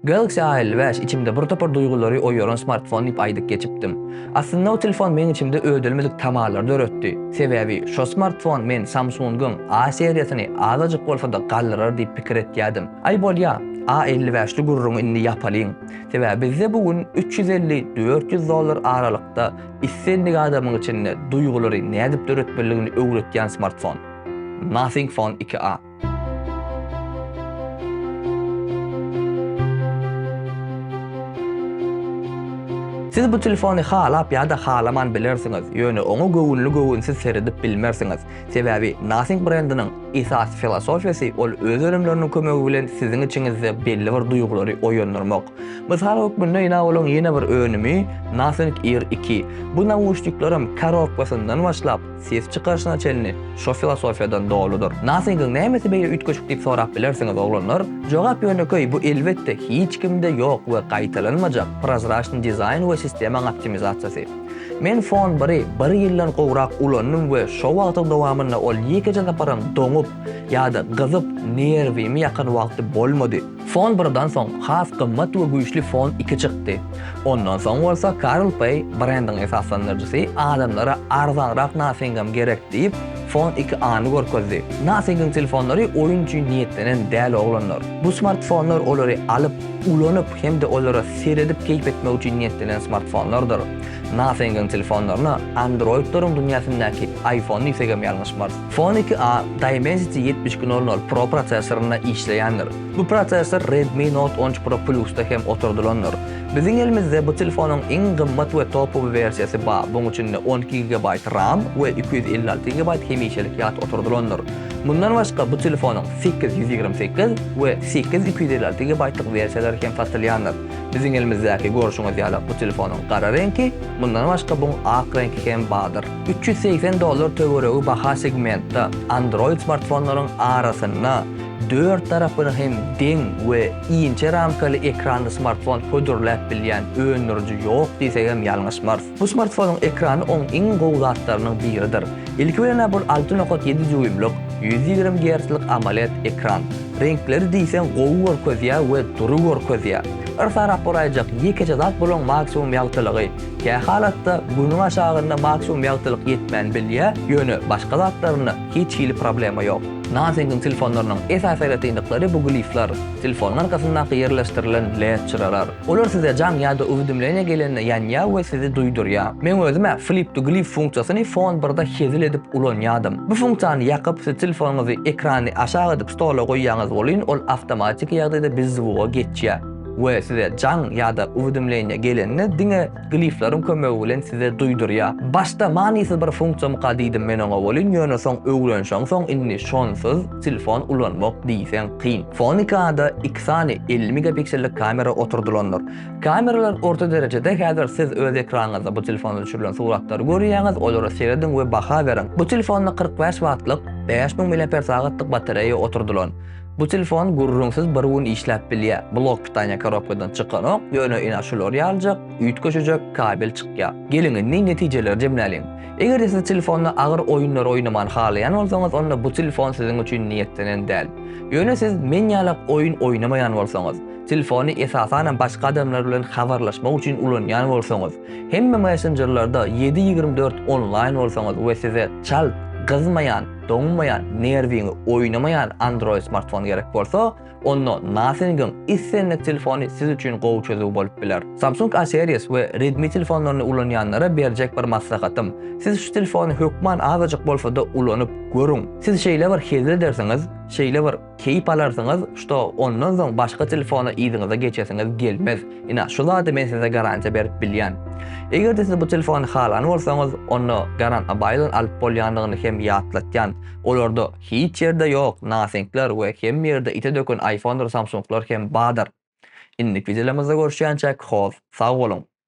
Galaxy A55 içimde bir topar duyguları oýaran smartfon ip aýdyk geçipdim. Aslında o telefon men içimde ödülmedik tamarlar döretdi. Sebebi şu smartfon men Samsung'un A seriýasyny azajyk bolsa da gallyrar diýip pikir etýärdim. Ay bolýa, A55'li gurrun inni ýapalyň. Sebebi bizde bugün $350-400 aralykda issendik adamyň içinde duygulary nädip döretmeligini öwretýän smartfon. Nothing Phone 2A. Siz bu telefonu halap ya da halaman bilirsiniz. Ýöne onu göwünli seredip bilmersiňiz. Sebebi Nothing brendinin esas filosofiyasy ol öz ölemleriniň kömegi bilen sizin içiňizde belli bir duýgulary oýandyrmak. Mysal hokman ýene ýene bir önümi Nothing Ear 2. Bu nauşniklerim karowkasyndan başlap ses çykaryşyna çelini şu filosofiýadan doludur. Nothing'in nämesi beýle ütköçük diýip sorap bilersiňiz oglanlar. Jogap ýöneköý bu elbetde hiç kimde ýok we gaýtalanmajak prozraçny dizayn we sistemin optimizasiýasy. Men fon bir ýyldan gowrak ulannym we şo wagtyň dowamynda ol ýekeje taparam doňup ýa-da gyzyp nerwimi ýakyn wagty bolmady. Fon birden soň has gymmat we güýçli fon 2 çykdy. Ondan soň bolsa Carl Pay brending esaslandyryjysy adamlara arzanrak Nothing'am gerek diýip Fon 2A'ny görkezdi. Nothing'in telefonlary oýun üçin niýetlenen däl oglanlar. Bu smartfonlar olary alyp ulanyp hemde olara seredip keýip etmek üçin niýetlenen smartfonlardyr. Nothing'in telefonlaryny Androidlaryň dünýäsindäki iPhone ýetegem ýalňyşmar. Fon 2A Dimensity 7200 Pro prosesoryna işleýändir. Bu prosesor Redmi Note 10 Pro Plus'da hem oturdulanlar. Biziň elimizde bu telefonyň iň gymmat we topowy versiýasy bar. Buň üçin 12 GB RAM we 256 GB hemýeşelik ýat oturdulanlar. Bundan başga bu telefonyň 828 we 8256 GB versiýalary hem satylýanlar. Biziň elimizdäki görüşüňiz ýaly bu telefonyň gara rengi, bundan başga bu ak rengi hem bardyr. $380 töweregi baha segmentde Android smartfonlaryň arasynda 4 tarafını hem deň we ince ramkaly ekranly smartfon hödürläp bilýän öňürji ýok diýsegem ýalňyşmar. Bu smartfonyň ekrany oň iň gowy zatlarynyň biridir. Ilki bilen bu 6.7 düýmlik 120 Hz'lik AMOLED ekran. Renkleri diýsem gowy görkezýär we duru görkezýär. Irfara porajak ýekeje zat bolan maksimum ýagtylygy. Kä halatda güniň aşagynda maksimum ýagtylyk ýetmän bilýär, ýöne başga zatlaryny hiç hili problema ýok. Nothing'in telefonlarynyň esas ýatyndykları bu glifler. Telefonun arkasyndaky ýerleşdirilen LED çyralar. Olar size jaň ýa-da öwdümleýine gelende ýanýa we sizi duýdurýar. Men özüme flip to glif funksiýasyny fon birde hezil edip ulanýardym. Bu funksiýany ýakyp siz telefonuňyzy ekrany aşağı edip stola goýýaňyz bolyn, ol awtomatik ýagdaýda bizzuga geçýär. We size jaň ýa-da öwdümleýine gelende diňe gliflaryň kömegi bilen size duýdurýar. Başda manysy bir funksiýa mukadydim men oňa bolyn, ýöne soň öwrenşäň soň inni şonsyz telefon ulanmak diýsen kyn. Fon 2A'da 2 sany 50 megapiksellik kamera oturdulanlar. Kameralar orta derejede häzir siz öz ekranyňyzda bu telefona düşürilen suratlary görýäňiz, olara seredin we baha beriň. Bu telefonna 45 wattlyk 5000 mAh batareýa oturdulan. Bu telefon gurrunsiz bir gün işläp bilýär. Blok pitanya korobkadan çykanok, ýöne ina şolary ýaljak, üýtgeşejek kabel çykýar. Gelin netijeleri jemläliň. Eger siz telefonna agyr oýunlar oýnaman halaýan bolsaňyz, onda bu telefon siziň üçin niýetlenen däl. Ýöne siz men ýalap oýun oýnamaýan bolsaňyz, telefony esasanen başga adamlar bilen habarlaşmak üçin ulanýan bolsaňyz, hemme messengerlarda 7/24 online bolsaňyz we size çal gızmayan, doňmayan, nerwiňi oýnamayan Android smartfon gerek bolsa, onda Nothing'in issenlik telefony siz üçin gowy çözügi bolup biler. Samsung A seriýasy we Redmi telefonlaryny ulanýanlara berjek bir maslahatym. Siz şu telefony hokman azajyk bolsa da ulanyp görüň. Siz şeýle bir hezil edersiňiz, şeýle bir keýip alarsyňyz, şo ondan soň başga telefona ýygyňyza geçesiňiz gelmez. Ina şu zady men size garantiýa berip bilýän. Eger siz bu telefony halan bolsaňyz, onu garant abaýdan alyp bolýanlygyny hem ýatlatýan. Olarda hiç ýerde ýok Nothing'ler we hem ýerde ite dökün iPhone'lar, Samsung'lar hem bardyr. Indik videolarymyzda görüşýänçek, sag bolun.